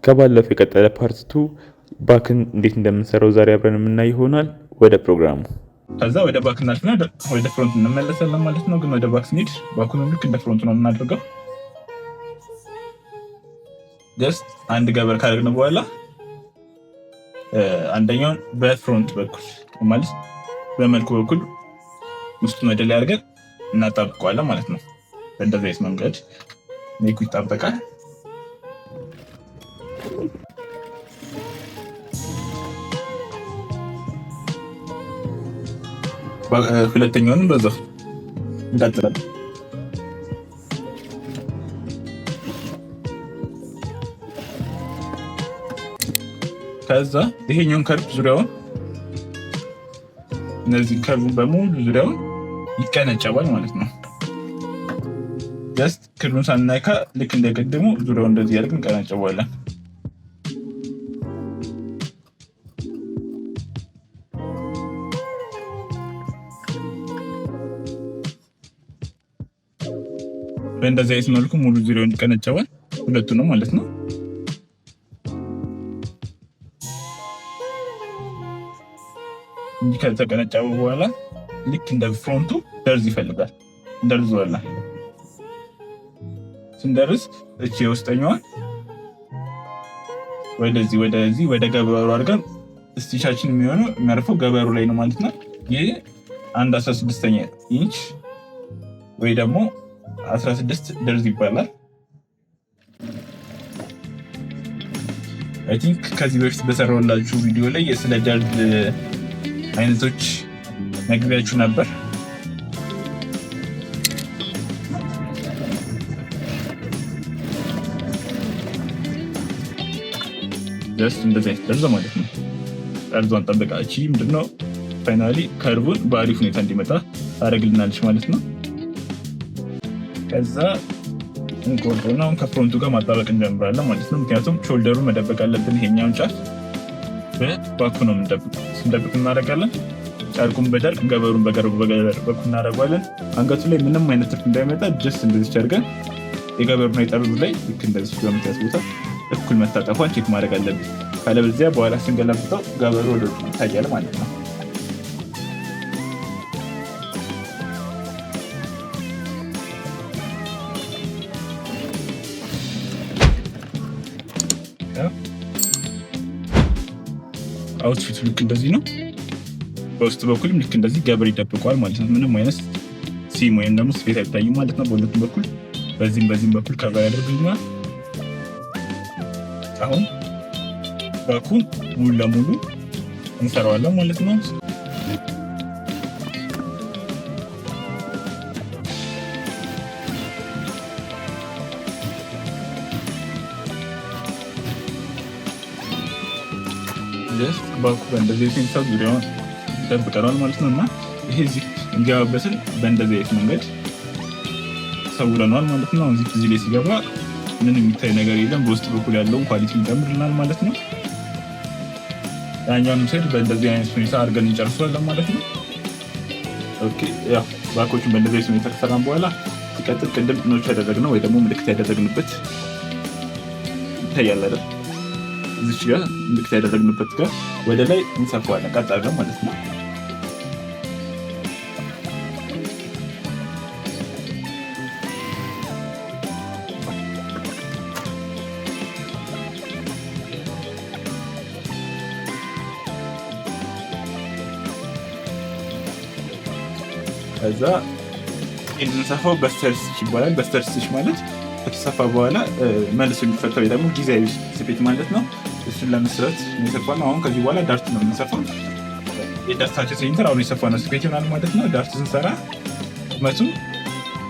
ከባለፈው የቀጠለ ፓርት 2 ባክን እንዴት እንደምንሰራው ዛሬ አብረን የምናይ ይሆናል። ወደ ፕሮግራሙ ከዛ ወደ ባክ እናልፍና ወደ ፍሮንት እንመለሳለን ማለት ነው። ግን ወደ ባክ ስንሄድ ባኩን ልክ እንደ ፍሮንት ነው የምናደርገው። ጀስት አንድ ገበር ካደረግን በኋላ አንደኛውን በፍሮንት በኩል ማለት በመልኩ በኩል ውስጡን ወደ ላይ አድርገን እናጣብቀዋለን ማለት ነው። በእንደዚህ አይነት መንገድ ኔኩ ይጣበቃል። ሁለተኛውንም በዛው እንቀጥላለን። ከዛ ይሄኛውን ከርብ ዙሪያውን እነዚህ ከርቡ በሙሉ ዙሪያውን ይቀነጨባል ማለት ነው። ጀስት ክሩን ሳናይካ ልክ እንደቀደሙ ዙሪያውን እንደዚህ ያደርግ እንቀነጨባለን። በእንደዚህ አይነት መልኩ ሙሉ ዙሪያውን ይቀነጨባል። ሁለቱ ነው ማለት ነው። እንዲህ ከተቀነጨበ በኋላ ልክ እንደ ፍሮንቱ ደርዝ ይፈልጋል። እንደርዘዋለን። ስንደርስ እቺ የውስጠኛዋን ወደዚህ ወደ ገበሩ አድርገን ስቲቻችን የሚሆነው የሚያርፈው ገበሩ ላይ ነው ማለት ነው። ይህ 1/16 ኢንች ወይ ደግሞ 16 ደርዝ ይባላል። አይ ቲንክ ከዚህ በፊት በሰራሁላችሁ ቪዲዮ ላይ ስለ ደርዝ አይነቶች ነግሬያችሁ ነበር። ደርዝ እንደዚህ አይነት ደርዝ ማለት ነው። ደርዟን ጠብቃች ምንድነው ፋይናሊ ከርቡን በአሪፍ ሁኔታ እንዲመጣ ታደርግልናለች ማለት ነው። ከዛ እንቆርጦና አሁን ከፍሮንቱ ጋር ማጣበቅ እንጀምራለን ማለት ነው። ምክንያቱም ሾልደሩን መደበቅ አለብን። ይሄኛውን ጫፍ በባኩ ነው የምንደብቀው። ስንደብቅ እናደርጋለን። ጨርቁን በጨርቅ ገበሩን በገበር በኩል እናደርጋለን። አንገቱ ላይ ምንም አይነት ትርፍ እንዳይመጣ ጀስት እንደዚህ አድርገን የገበሩና የጠርዙ ላይ ልክ እንደዚህ በምታስ ቦታ እኩል መታጠፏን ቼክ ማድረግ አለብን። ካለበለዚያ በኋላ ስንገለብጠው ገበሩ ወደ ውጭ ይታያል ማለት ነው። አውትፊቱ ልክ እንደዚህ ነው። በውስጥ በኩልም ልክ እንደዚህ ገበር ይደብቀዋል ማለት ነው። ምንም አይነት ሲም ወይም ደግሞ ስፌት አይታይም ማለት ነው። በሁለቱም በኩል በዚህም በኩል ከበር ያደርግልናል። አሁን ባኩን ሙሉ ለሙሉ እንሰራዋለን ማለት ነው። ባኩ በእንደዚህ ሴንሳር ዙሪያውን ይጠብቀናል ማለት ነው። እና ይሄ እዚህ እንዲገባበትን በእንደዚህ አይነት መንገድ ሰውረናል ማለት ነው። አሁን እዚህ ላይ ሲገባ ምንም የሚታይ ነገር የለም። በውስጥ በኩል ያለውን ኳሊቲ ይጨምርልናል ማለት ነው። ያኛውንም ሳይድ በእንደዚህ አይነት ሁኔታ አድርገን እንጨርሷለን ማለት ነው። ኦኬ ያው ባኮቹን በእንደዚህ አይነት ሁኔታ ከሰራን በኋላ ሲቀጥል ቅድም ኖች ያደረግነው ወይ ደግሞ ምልክት ያደረግንበት ይታያል አይደል? እዚች ጋር ምልክት ያደረግንበት ጋር ወደ ላይ እንሰፋዋለን ቀጥ አድርገን ማለት ነው። ከዛ የምንሰፋው በስተር ስቲች ይባላል። በስተር ስቲች ማለት ከተሰፋ በኋላ መልሶ የሚፈታው ደግሞ ጊዜያዊ ስፌት ማለት ነው። እሱን ለመስራት የሰፋነው አሁን ከዚህ በኋላ ዳርት ነው የምንሰፋው። የዳርታችን ሴንተር አሁን የሰፋነው ስፌት ይሆናል ማለት ነው። ዳርት ስንሰራ መቱ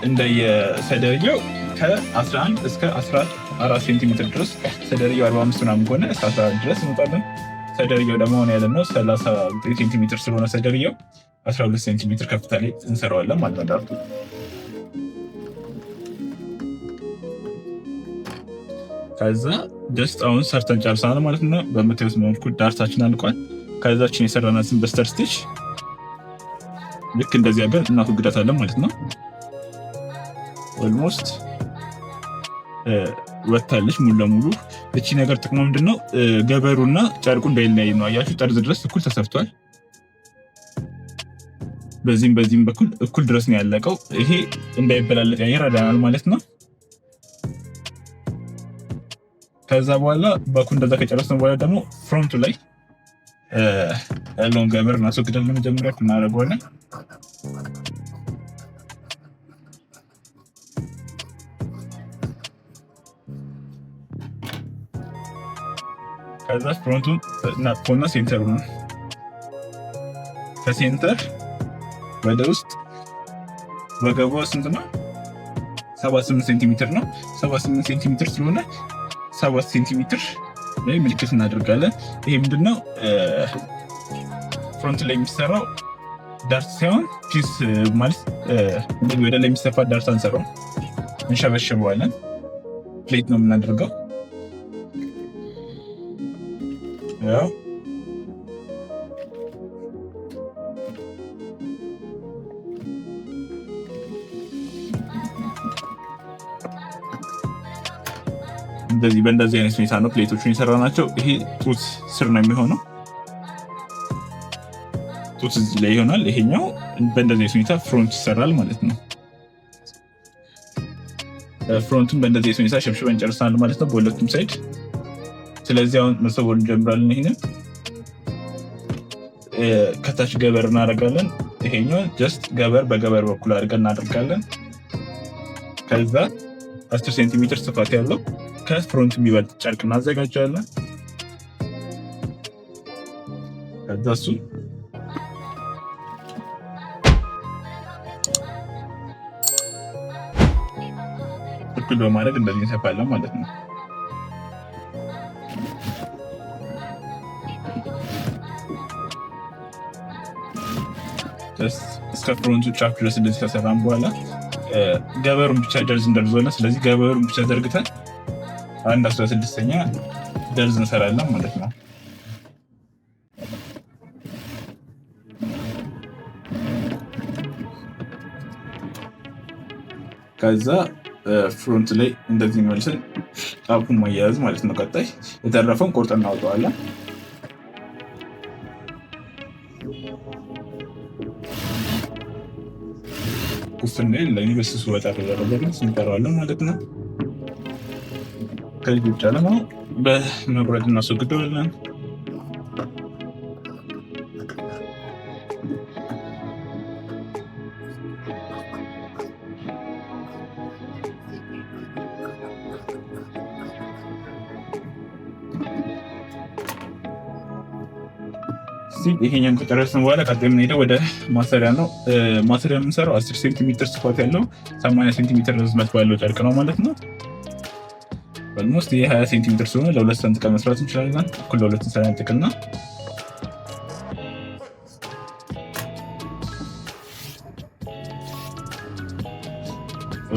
እንደየሰደርያው ከ11 እስከ 14 ሴንቲሜትር ድረስ፣ ሰደርያው 45 ምናምን ከሆነ እስከ 14 ድረስ እንወጣለን። ሰደርያው ደግሞ አሁን ያለነው 39 ሴንቲሜትር ስለሆነ ሰደርያው 12 ሴንቲሜትር ከፍታ ላይ እንሰራዋለን ማለት ነው ዳርቱ። ከዛ ጀስት አሁን ሰርተን ጨርሰናል ማለት ነው። በምታዩት መልኩ ዳርታችን አልቋል። ከዛችን የሰራናትን በስተር ስቲች ልክ እንደዚህ አድርገን እናስወግዳታለን ማለት ነው። ኦልሞስት ወታለች ሙሉ ለሙሉ እቺ ነገር ጥቅሙ ምንድነው? ገበሩና ጨርቁ እንዳይለያይ ነው። አያችሁ ጠርዝ ድረስ እኩል ተሰፍቷል። በዚህም በኩል እኩል ድረስ ነው ያለቀው። ይሄ እንዳይበላለጥ ይረዳናል ማለት ነው። ከዛ በኋላ ባኩ እንደዛ ከጨረስን በኋላ ደግሞ ፍሮንቱ ላይ ያለውን ገበር እናስወግደን ለመጀመሪያ እናደርገዋለን። ከዛ ፍሮንቱን እናጥፎና ሴንተሩ ነው ከሴንተር ወደ ውስጥ ወገቧ ስንት ነው? 78 ሴንቲሜትር ነው። 78 ሴንቲሜትር ስለሆነ 7 ሴንቲሜትር ላይ ምልክት እናደርጋለን። ይሄ ምንድነው? ፍሮንት ላይ የሚሰራው ዳርት ሳይሆን ፒስ ማለት ወደ ላይ የሚሰፋ ዳርት አንሰራው፣ እንሸበሽበዋለን። ፕሌት ነው የምናደርገው። ያው በእንደዚህ አይነት ሁኔታ ነው ፕሌቶቹን የሰራናቸው። ይሄ ጡት ስር ነው የሚሆነው። ጡት እዚህ ላይ ይሆናል። ይሄኛው በእንደዚህ አይነት ሁኔታ ፍሮንት ይሰራል ማለት ነው። ፍሮንቱን በእንደዚህ አይነት ሁኔታ ሸብሽበን ጨርሰናል ማለት ነው በሁለቱም ሳይድ። ስለዚህ አሁን መሰወር እንጀምራለን። ይሄንን ከታች ገበር እናደርጋለን። ይሄኛው ጀስት ገበር በገበር በኩል አድርገን እናደርጋለን። ከዛ 10 ሴንቲሜትር ስፋት ያለው ከፍሮንት የሚበልጥ ጨርቅ እናዘጋጃለን። ከዛ እሱ እኩል በማድረግ እንደዚህ እንሰፋለን ማለት ነው። እስከ ፍሮንቱ ጫፍ ድረስ እንደዚህ ከሰራን በኋላ ገበሩን ብቻ ደርዝ እንደርዞና ስለዚህ ገበሩን ብቻ ዘርግተን 1/16ኛ ደርዝ እንሰራለን ማለት ነው። ከዛ ፍሮንት ላይ እንደዚህ መልሰን ጫፉን ማያያዝ ማለት ነው። ቀጣይ የተረፈውን ቆርጠን እናወጣዋለን። ኩፍና ለኔ በስሱ ወጣ ተደረገልን ስንጠራዋለን ማለት ነው። ከዚህ ብቻ ነው በመቁረጥ እናስወግደዋለን። ይሄኛን ከጨረስን በኋላ ቀጣይ የምንሄደው ወደ ማሰሪያ ነው። ማሰሪያ የምንሰራው 10 ሴንቲሜትር ስፋት ያለው 80 ሴንቲሜትር ርዝመት ባለው ጨርቅ ነው ማለት ነው። ኦልሞስት ይሄ 20 ሴንቲሜትር ስለሆነ ለ2 ሰንጥቀን መስራት እንችላለን። እኩል ለ2 ሰንጥቀና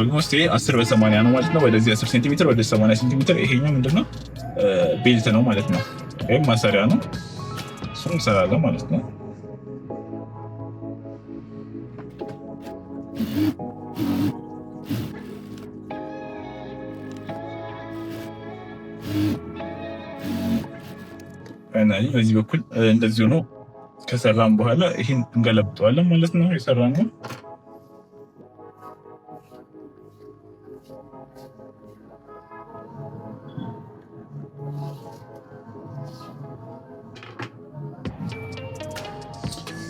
ኦልሞስት ይሄ 10 በ80 ነው ማለት ነው። ወደዚህ 10 ሴንቲሜትር ወደ 80 ሴንቲሜትር። ይሄኛው ምንድነው? ቤልት ነው ማለት ነው፣ ወይም ማሰሪያ ነው። እሱን እንሰራለን ማለት ነው። በዚህ በኩል እንደዚህ ሆኖ ከሰራን በኋላ ይሄን እንገለብጠዋለን ማለት ነው። የሰራነው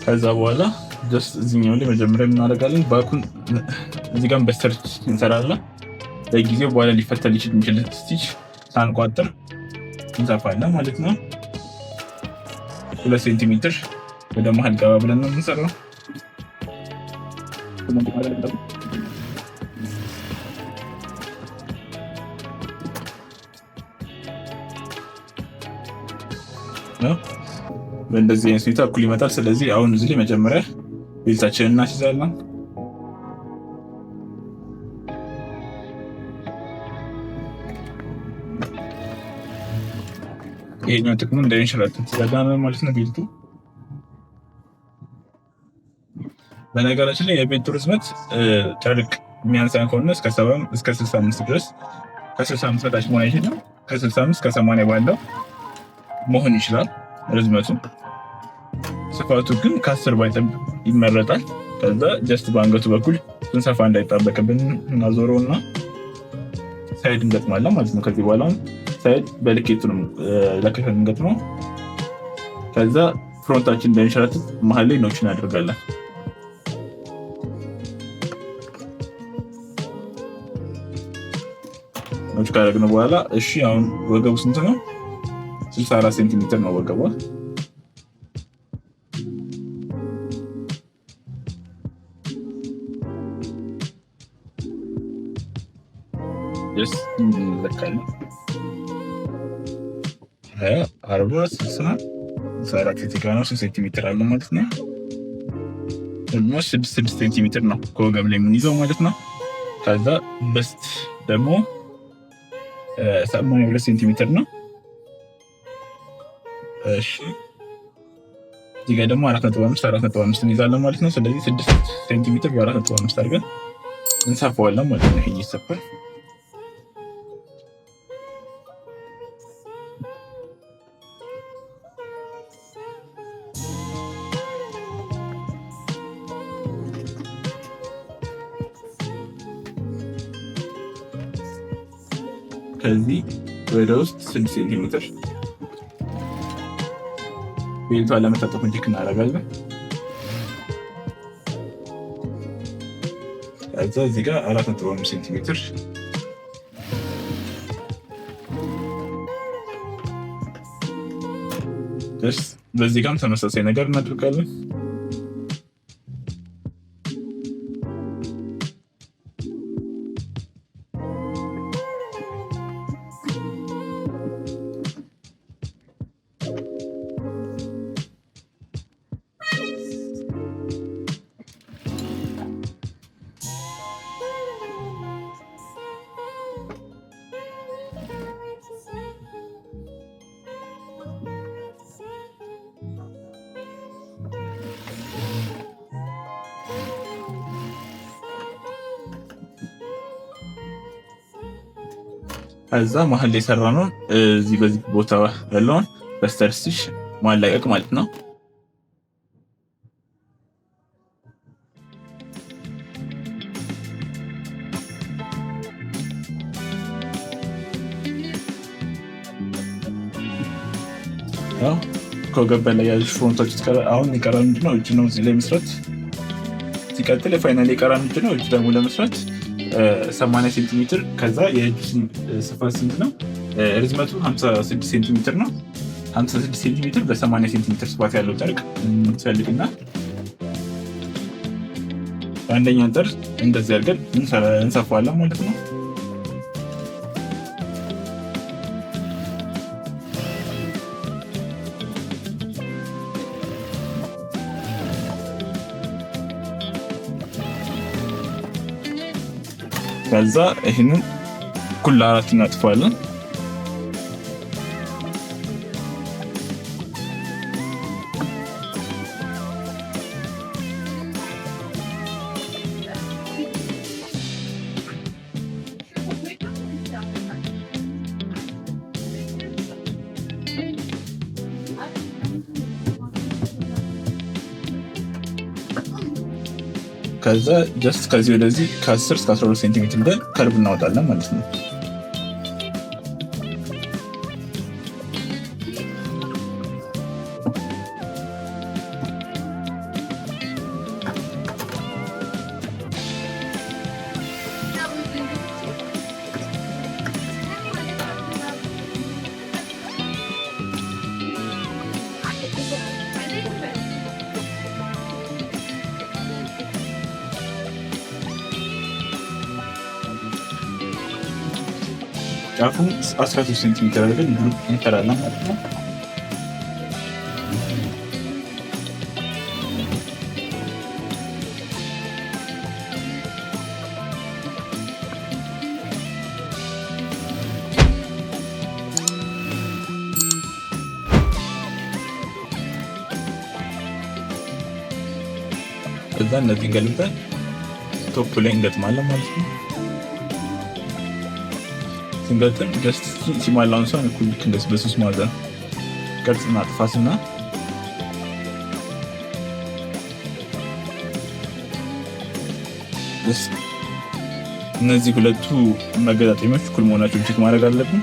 ከዛ በኋላ ጀስት እዚህኛው ላይ መጀመሪያ እናደርጋለን። ባኩን እዚህ ጋር በሰርች እንሰራለን። ለጊዜው በኋላ ሊፈተል ይችል የሚችል ስቲች ሳንቋጥር እንሰፋለን ማለት ነው። 2 ሴንቲሜትር ወደ መሀል ገባ ብለን ነው የምንሰራው። በእንደዚህ አይነት ሁኔታ እኩል ይመጣል። ስለዚህ አሁን እዚህ ላይ መጀመሪያ ቤልታችንን እናስይዛለን። ይሄኛው ጥቅሙ እንዳይንሸራተት ይረዳናል ማለት ነው ቤልቱ። በነገራችን ላይ የቤልቱ ርዝመት ጨርቅ የሚያንሳን ከሆነ እስከ 70 እስከ 65 ድረስ ከ65 በታች መሆን አይችልም። ከ65 እስከ 80 ባለው መሆን ይችላል ርዝመቱ። ስፋቱ ግን ከ10 ባይጠብ ይመረጣል። ከዛ ጀስት በአንገቱ በኩል ስንሰፋ እንዳይጣበቅብን እናዞረውና ሳይድ እንገጥማለን ማለት ነው። ከዚህ በኋላ ሳይድ በልኬቱ ነው ለከፈን እንገጥመው። ከዛ ፍሮንታችን እንዳይንሸራተት መሀል ላይ ኖች እናደርጋለን። ኖች ካደረግን በኋላ እሺ፣ አሁን ወገቡ ስንት ነው? 64 ሴንቲሜትር ነው ወገቧ። እንለካለን 40 ሴንቲሜትር አለ ማለት ነው። ደግሞ 6 ሴንቲሜትር ነው ከወገብ ላይ የምንይዘው ማለት ነው። ከዛ በስት ደግሞ 82 ሴንቲሜትር ነው። እሺ እዚህ ጋር ደግሞ 4.5 እንይዛለን ማለት ነው። ስለዚህ 6 ሴንቲሜትር በ4.5 አድርገን እንሰፋዋለን ማለት ነው። ይሄ ይሰፋል። ከዚህ ወደ ውስጥ 6 ሴንቲሜትር ቤልቷን ለመታጠፍ እንዲክ እናደርጋለን። ከዛ እዚህ ጋር 4.5 ሴንቲሜትር በዚህ ጋርም ተመሳሳይ ነገር እናደርጋለን። ከዛ መሀል ላይ የሰራነውን እዚህ በዚህ ቦታ ያለውን በስተርሲሽ ማላቀቅ ማለት ነው። ከወገብ በላይ ያሉ ፍሮንቶች አሁን የቀረን ምንድነው? እጅ ነው እዚህ ላይ መስራት። ሲቀጥል የፋይናል የቀረን ምንድነው? እጅ ደግሞ ለመስራት 80 ሴንቲሜትር። ከዛ የእጅ ስፋት ስንት ነው? ርዝመቱ 56 ሴንቲሜትር ነው። 56 ሴንቲሜትር በ80 ሴንቲሜትር ስፋት ያለው ጨርቅ እንፈልግና በአንደኛው ጠርዝ እንደዚህ አድርገን እንሰፋዋለን ማለት ነው። ከዛ ይሄንን ኩል አራት እናጥፋለን። ከዛ ጀስት ከዚህ ወደዚህ ከ10 እስከ 12 ሴንቲሜትር ላይ ከርብ እናወጣለን ማለት ነው። ጫፉ 13 ሴንቲሜትር አድርገን እንሰራለን ማለት ነው። እዛ እነዚህን ገልብጠን ቶፕ ላይ እንገጥማለን ማለት ነው። ስንገጥም ጀስት ሲሟላውን ሰው እኩል ልክ እንደዚህ በሶስት ማዕዘን ቅርጽ እናጥፋትና እነዚህ ሁለቱ መገጣጠሚያዎች እኩል መሆናቸውን ቼክ ማድረግ አለብን።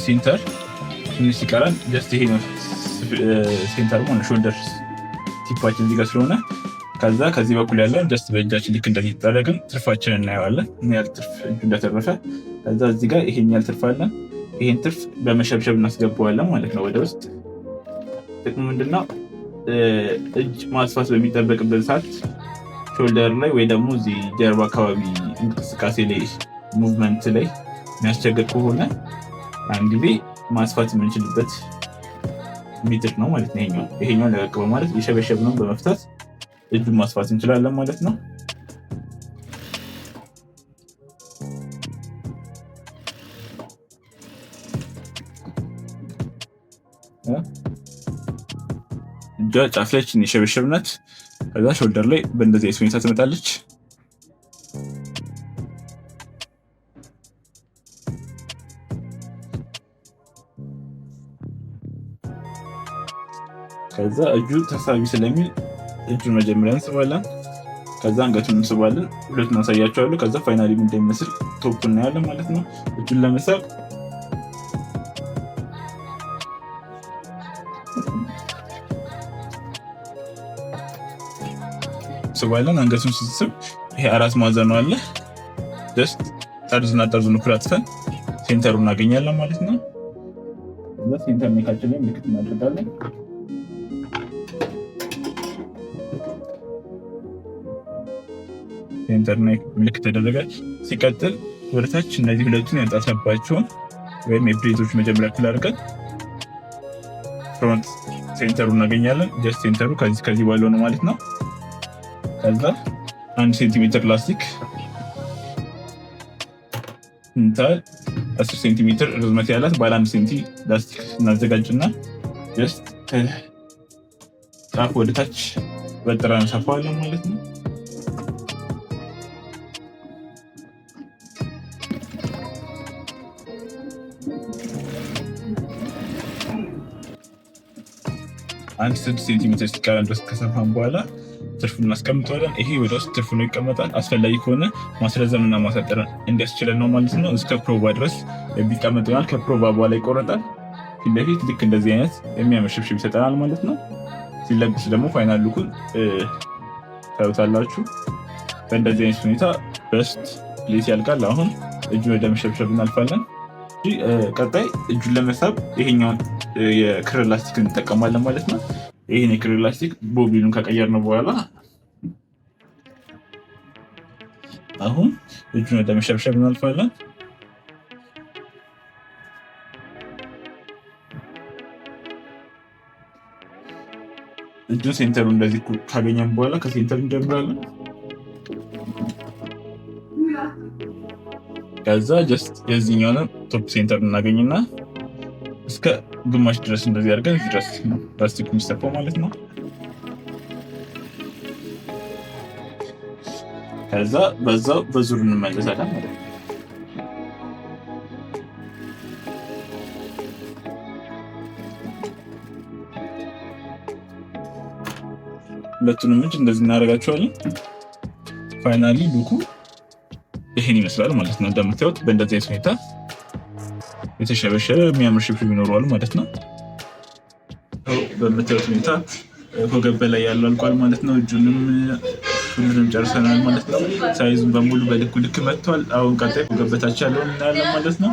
ሴንተር ትንሽ ሲቀራል ጀስት ይሄ ነው ሴንተር ማለት ሾልደር ቲፓችን እዚህ ጋር ስለሆነ ከዛ ከዚህ በኩል ያለውን ጀስት በእጃችን ልክ እንደዚህ ተጠረግን ትርፋችንን እናየዋለን። ምን ያህል ትርፍ እንደተረፈ ከዛ እዚህ ጋር ይሄን ያህል ትርፍ አለን። ይሄን ትርፍ በመሸብሸብ እናስገባዋለን ማለት ነው ወደ ውስጥ። ጥቅሙ ምንድነው? እጅ ማስፋት በሚጠበቅበት ሰዓት ሾልደር ላይ ወይ ደግሞ እዚህ ጀርባ አካባቢ እንቅስቃሴ ላይ ሙቭመንት ላይ የሚያስቸግር ከሆነ አንድ ጊዜ ማስፋት የምንችልበት ሜትር ነው ማለት ነው። ይሄኛው ለቀቅ በማለት የሸበሸብነውን በመፍታት እጁን ማስፋት እንችላለን ማለት ነው። እጇ ጫፍ ላይ የሸበሸብናት ከዛ ሾልደር ላይ በእንደዚህ አይነት ሁኔታ ትመጣለች። ከዛ እጁ ተሳቢ ስለሚል እጁን መጀመሪያ እንስባለን። ከዛ አንገቱን እንስባለን። ሁለቱን አሳያቸዋለሁ። ከዛ ፋይናሊ ምን እንደሚመስል ቶፕ እናያለን ማለት ነው። እጁን ለመሳብ ስባለን። አንገቱን ስንስብ ይሄ አራት ማዕዘኑ አለ። ጀስት ጠርዝና ጠርዙን እኩል አጥፈን ሴንተሩን እናገኛለን ማለት ነው። ከዛ ሴንተር ሜካችን ላይ ምልክት እናደርጋለን። ኢንተርኔት ምልክት ተደረገ። ሲቀጥል ወደታች እነዚህ ሁለቱን ያንጣጣባቸውን ወይም የብሬቶች መጀመሪያ ክል አድርገን ፍሮንት ሴንተሩ እናገኛለን። ጀስት ሴንተሩ ከዚህ ባለው ነው ማለት ነው። ከዛ 1 ሴንቲሜትር ላስቲክ እንታል 10 ሴንቲሜትር ርዝመት ያላት ባለ 1 ሴንቲ ላስቲክ እናዘጋጅና ጀስት ጫፍ ወደታች በጥራን ሰፋዋለን ማለት ነው። አንድ 6 ሴንቲሜትር ሲቀረን ድረስ ከሰፋን በኋላ ትርፉን እናስቀምጠዋለን። ይሄ ወደ ውስጥ ትርፉ ነው ይቀመጣል። አስፈላጊ ከሆነ ማስረዘምና ማሳጠር እንዲያስችለን ነው ማለት ነው። እስከ ፕሮቫ ድረስ ቢቀመጥ ይሆናል። ከፕሮቫ በኋላ ይቆረጣል። ፊት ለፊት ልክ እንደዚህ አይነት የሚያምር ሽብሽብ ይሰጠናል ማለት ነው። ሲለብስ ደግሞ ፋይናል ሉኩን ታዩታላችሁ። በእንደዚህ አይነት ሁኔታ በስት ሌስ ያልቃል። አሁን እጁን ወደ መሸብሸብ እናልፋለን። ቀጣይ እጁን ለመሳብ ይሄኛውን የክር ላስቲክ እንጠቀማለን ማለት ነው። ይሄን የክር ላስቲክ ቦቢኑን ከቀየርነው በኋላ አሁን እጁን ወደ መሸብሸብ እናልፋለን። እጁን ሴንተሩ እንደዚህ ካገኘን በኋላ ከሴንተሩ እንጀምራለን። ከዛ ጀስት የዚህኛውን ቶፕ ሴንተር እናገኝና እስከ ግማሽ ድረስ እንደዚህ አድርገን እዚህ ድረስ ላስቲኩ የሚሰፋው ማለት ነው። ከዛ በዛው በዙር እንመለሳለን ማለት ነው። ሁለቱንም እጅ እንደዚህ እናደርጋቸዋለን። ፋይናሊ ሉኩ ይሄን ይመስላል ማለት ነው። እንደምታዩት በእንደዚህ አይነት ሁኔታ የተሸበሸበ የሚያምር ሽብሽብ ይኖረዋል ማለት ነው። በምታዩት ሁኔታ ወገብ በላይ ያለው አልቋል ማለት ነው። እጁንም ሁሉንም ጨርሰናል ማለት ነው። ሳይዙን በሙሉ በልኩ ልክ መጥቷል። አሁን ቀጣይ ወገብ በታች ያለውን እናያለን ማለት ነው።